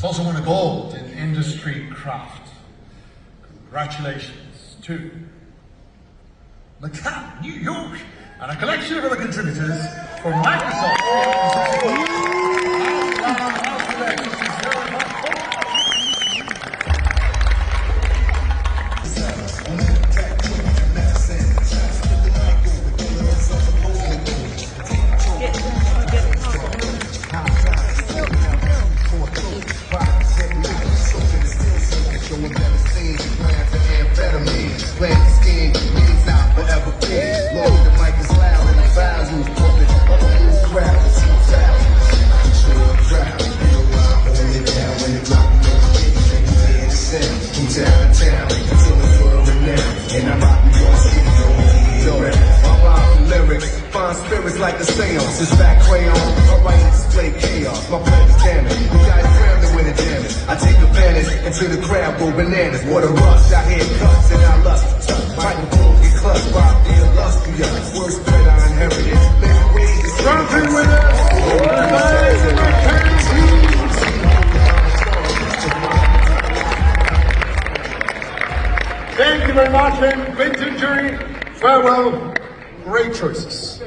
It's also won a gold in industry craft. Congratulations to McCann, New York, and a collection of other contributors from Microsoft 365. Spirits like the seance, it's back crayon. I write and display chaos. My plan is damage. You guys drowning when it damage. I take advantage until the crowd go bananas. What a rush, I hear cuts and I lust. Microphones get clutched by the illustrious. Worst threat I inherited. Let's raise the something with us. Thank you very much, and vintage jury, farewell, great choices.